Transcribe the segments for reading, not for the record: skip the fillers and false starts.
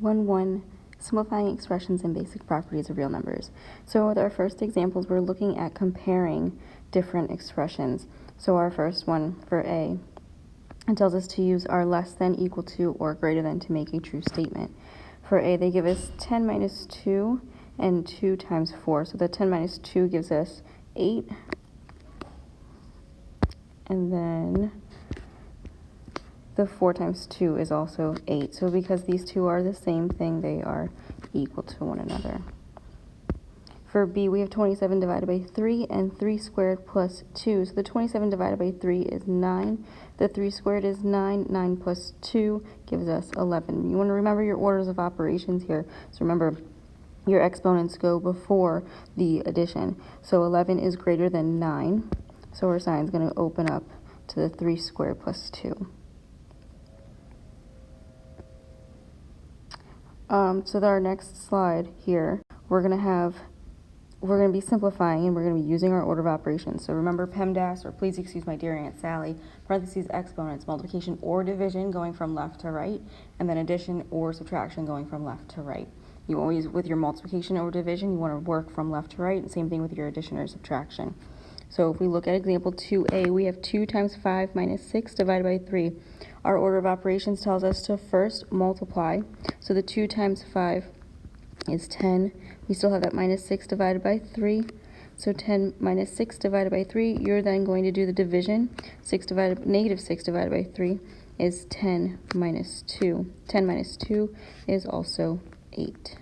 1-1, simplifying expressions and basic properties of real numbers. So with our first examples, we're looking at comparing different expressions. So our first one for A, it tells us to use our less than, equal to, or greater than to make a true statement. For A, they give us 10 minus 2 and 2 times 4. So the 10 minus 2 gives us 8. And then the 4 times 2 is also 8. So because these two are the same thing, they are equal to one another. For B, we have 27 divided by 3 and 3 squared plus 2. So the 27 divided by 3 is 9. The 3 squared is 9. 9 plus 2 gives us 11. You want to remember your orders of operations here. So remember, your exponents go before the addition. So 11 is greater than 9. So our sign is going to open up to the 3 squared plus 2. So our next slide here, we're going to be simplifying, and we're going to be using our order of operations. So remember PEMDAS, or please excuse my dear Aunt Sally, parentheses, exponents, multiplication or division going from left to right, and then addition or subtraction going from left to right. You always, with your multiplication or division, you want to work from left to right, and same thing with your addition or subtraction. So if we look at example 2a, we have 2 times 5 minus 6 divided by 3. Our order of operations tells us to first multiply. So the 2 times 5 is 10. We still have that minus 6 divided by 3. So 10 minus 6 divided by 3, you're then going to do the division. Negative 6 divided by 3 is 10 minus 2. 10 minus 2 is also 8.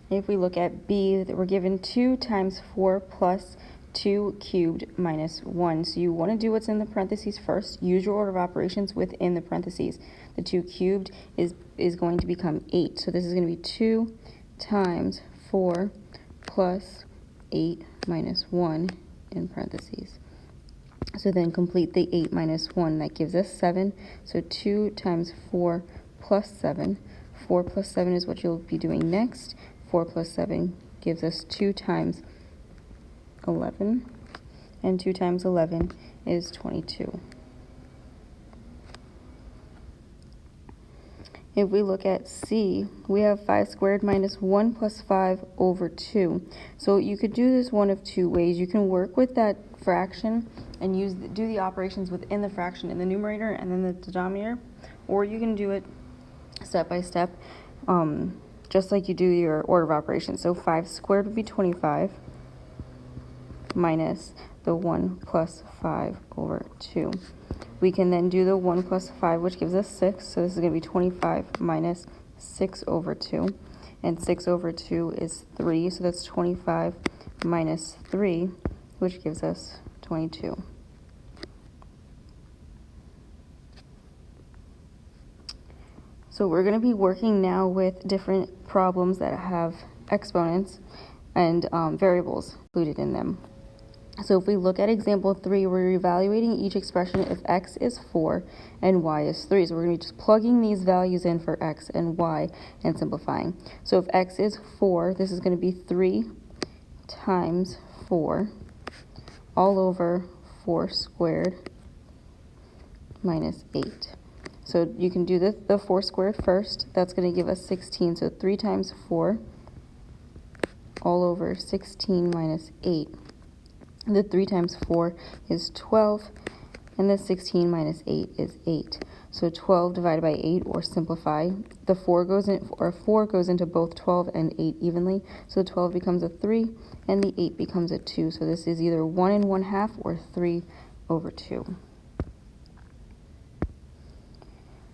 If we look at B, we're given 2 times 4 plus 2 cubed minus 1. So you want to do what's in the parentheses first. Use your order of operations within the parentheses. The 2 cubed is going to become 8. So this is going to be 2 times 4 plus 8 minus 1 in parentheses. So then complete the 8 minus 1. That gives us 7. So 2 times 4 plus 7. 4 plus 7 is what you'll be doing next. 4 plus 7 gives us 2 times 11, and 2 times 11 is 22. If we look at C, we have 5 squared minus 1 plus 5 over 2. So you could do this one of two ways. You can work with that fraction and do the operations within the fraction in the numerator and then the denominator, or you can do it step by step, just like you do your order of operations. So 5 squared would be 25 minus the 1 plus 5 over 2. We can then do the 1 plus 5, which gives us 6. So this is going to be 25 minus 6 over 2. And 6 over 2 is 3. So that's 25 minus 3, which gives us 22. So we're going to be working now with different problems that have exponents and variables included in them. So if we look at example 3, we're evaluating each expression if x is 4 and y is 3. So we're going to be just plugging these values in for x and y and simplifying. So if x is 4, this is going to be 3 times 4 all over 4 squared minus 8. So you can do the 4 squared first. That's going to give us 16. So 3 times 4 all over 16 minus 8. The 3 times 4 is 12, and the 16 minus 8 is 8. So 12 divided by 8, or simplify. The 4 goes into both 12 and 8 evenly. So 12 becomes a 3, and the 8 becomes a 2. So this is either 1 1/2 or 3 over 2.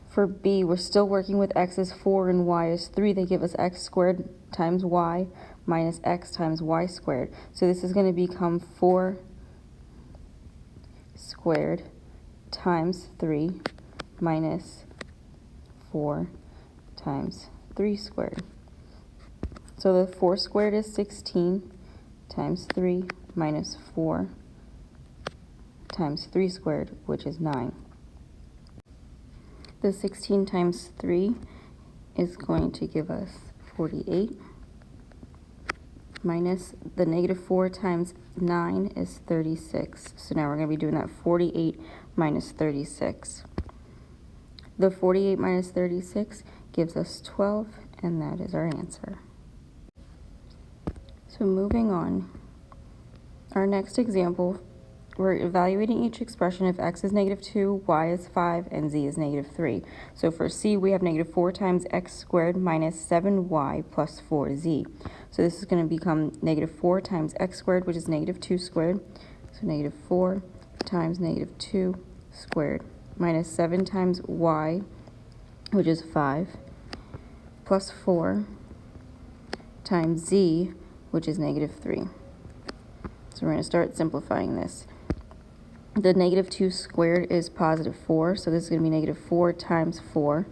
For B, we're still working with x is 4 and y is 3. They give us x squared times y minus x times y squared. So this is going to become 4 squared times 3 minus 4 times 3 squared. So the 4 squared is 16 times 3 minus 4 times 3 squared, which is 9. The 16 times 3 is going to give us 48, minus the negative 4 times 9 is 36. So now we're going to be doing that 48 minus 36. The 48 minus 36 gives us 12, and that is our answer. So moving on, our next example, we're evaluating each expression if x is -2, y is 5, and z is -3. So for c, we have -4 times x squared minus 7y plus 4z. So this is going to become -4 times x squared, which is -2 squared. So -4 times -2 squared minus 7 times y, which is 5, plus 4 times z, which is -3. So we're going to start simplifying this. The -2 squared is +4, so this is going to be -4 times 4.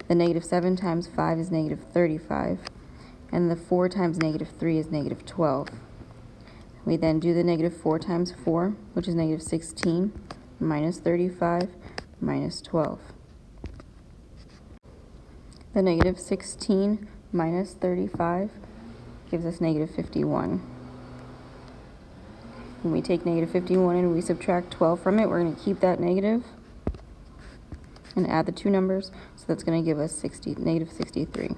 The -7 times 5 is -35, and the 4 times -3 is -12. We then do the -4 times 4, which is -16, minus 35, minus 12. The -16 minus 35 gives us -51. When we take -51 and we subtract 12 from it, we're going to keep that negative and add the two numbers, so that's going to give us -63.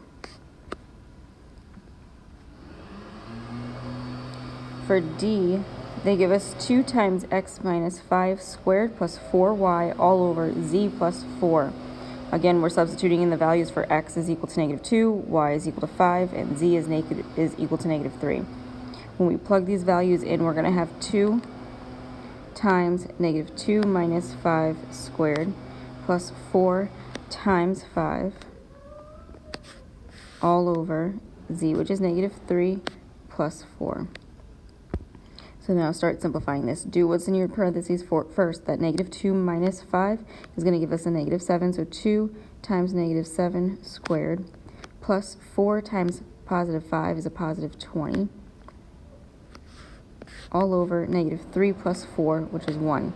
For D, they give us 2 times x minus 5 squared plus 4y all over z plus 4. Again, we're substituting in the values for x is equal to -2, y is equal to 5, and z is equal to -3. When we plug these values in, we're going to have 2 times -2 minus 5 squared plus 4 times 5 all over z, which is -3 plus 4. So now start simplifying this. Do what's in your parentheses first. That -2 minus 5 is going to give us a -7. So 2 times -7 squared plus 4 times +5 is a +20. All over -3 plus 4, which is 1.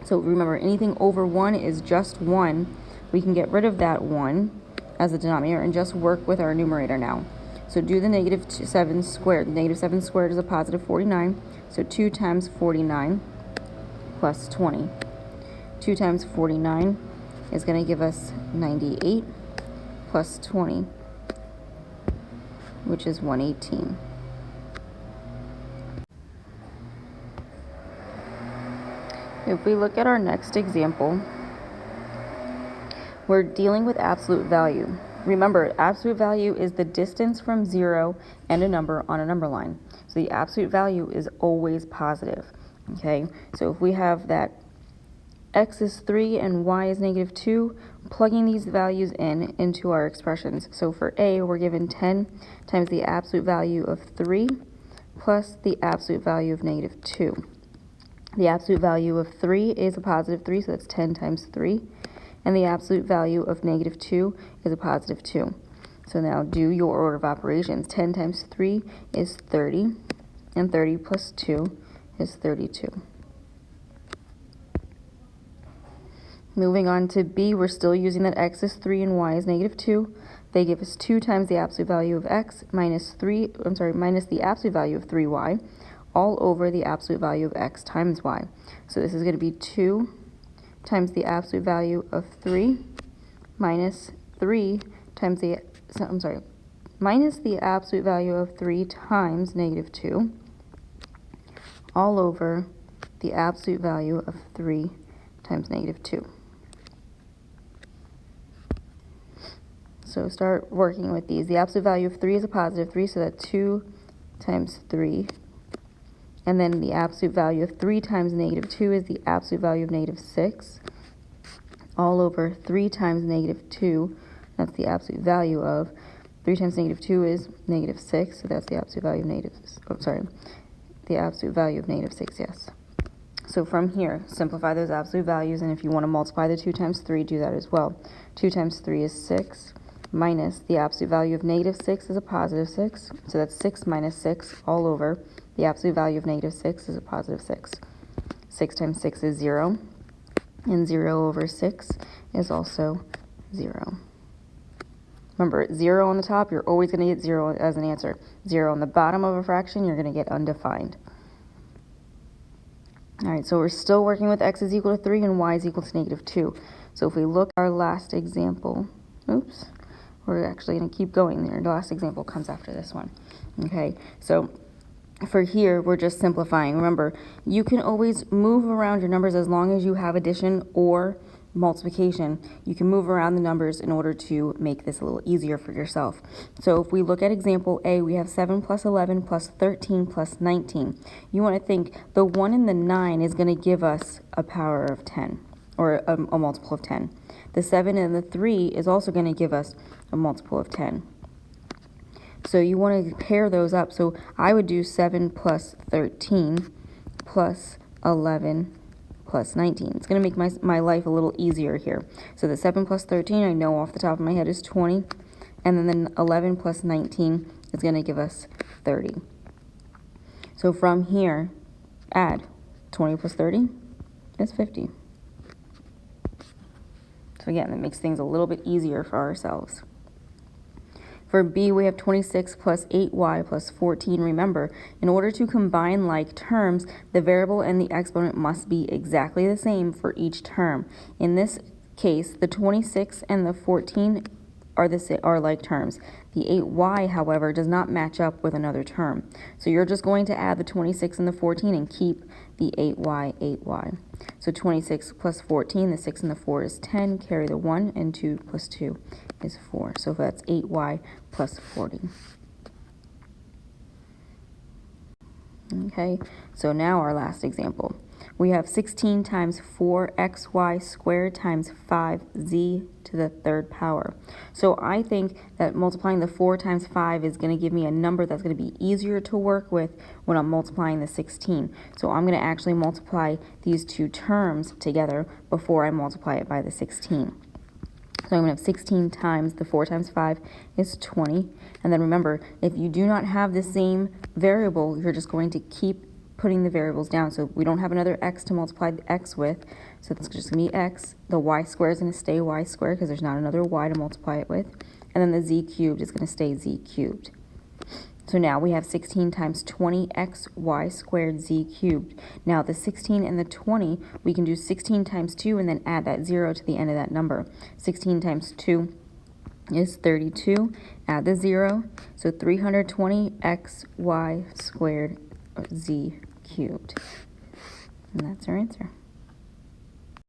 So remember, anything over 1 is just 1. We can get rid of that 1 as a denominator and just work with our numerator now. So do the -7 squared. -7 squared is a +49. So 2 times 49 plus 20. 2 times 49 is going to give us 98 plus 20, which is 118. If we look at our next example, we're dealing with absolute value. Remember, absolute value is the distance from 0 and a number on a number line. So the absolute value is always positive, okay? So if we have that x is 3 and y is -2, plugging these values into our expressions. So for A, we're given 10 times the absolute value of 3 plus the absolute value of -2. The absolute value of 3 is a +3, so that's 10 times 3. And the absolute value of -2 is a +2. So now do your order of operations. 10 times 3 is 30, and 30 plus 2 is 32. Moving on to B, we're still using that x is 3 and y is -2. They give us 2 times the absolute value of x minus the absolute value of 3y all over the absolute value of x times y. So this is going to be 2 times the absolute value of 3 minus 3 times minus the absolute value of 3 times -2 all over the absolute value of 3 times -2. So start working with these. The absolute value of 3 is a +3, so that's 2 times 3. And then the absolute value of 3 times -2 is the absolute value of -6 all over 3 times -2. That's the absolute value of 3 times -2 is -6, so that's the absolute value of the absolute value of -6, yes. So from here, simplify those absolute values, and if you want to multiply the 2 times 3, do that as well. 2 times 3 is 6, minus the absolute value of -6 is a +6, so that's 6 minus 6 all over the absolute value of -6 is a +6. 6 times 6 is 0, and 0 over 6 is also 0. Remember, 0 on the top, you're always going to get 0 as an answer. 0 on the bottom of a fraction, you're going to get undefined. All right, so we're still working with x is equal to 3 and y is equal to -2. So if we look at our last example, oops, we're actually going to keep going there. The last example comes after this one. Okay, so for here, we're just simplifying. Remember, you can always move around your numbers as long as you have addition or multiplication. You can move around the numbers in order to make this a little easier for yourself. So if we look at example A, we have 7 plus 11 plus 13 plus 19. You want to think the 1 and the 9 is going to give us a power of 10, or a multiple of 10. The 7 and the 3 is also going to give us a multiple of 10. So you want to pair those up. So I would do 7 plus 13 plus 11 plus 19. It's going to make my life a little easier here. So the 7 plus 13, I know off the top of my head, is 20. And then the 11 plus 19 is going to give us 30. So from here, add 20 plus 30 is 50. So again, that makes things a little bit easier for ourselves. For B, we have 26 plus 8y plus 14. Remember, in order to combine like terms, the variable and the exponent must be exactly the same for each term. In this case, the 26 and the 14 are like terms. The 8y, however, does not match up with another term. So you're just going to add the 26 and the 14 and keep the 8y. So 26 plus 14, the 6 and the 4 is 10, carry the 1, and 2 plus 2 is 4. So that's 8y plus 40. Okay, so now our last example. We have 16 times 4xy squared times 5z to the third power. So I think that multiplying the 4 times 5 is going to give me a number that's going to be easier to work with when I'm multiplying the 16. So I'm going to actually multiply these two terms together before I multiply it by the 16. So I'm going to have 16 times the 4 times 5 is 20. And then remember, if you do not have the same variable, you're just going to keep putting the variables down. So we don't have another x to multiply the x with, so it's just going to be x. The y squared is going to stay y squared because there's not another y to multiply it with. And then the z cubed is going to stay z cubed. So now we have 16 times 20xy squared z cubed. Now the 16 and the 20, we can do 16 times 2 and then add that 0 to the end of that number. 16 times 2 is 32. Add the 0. So 320xy squared z cubed. And that's our answer.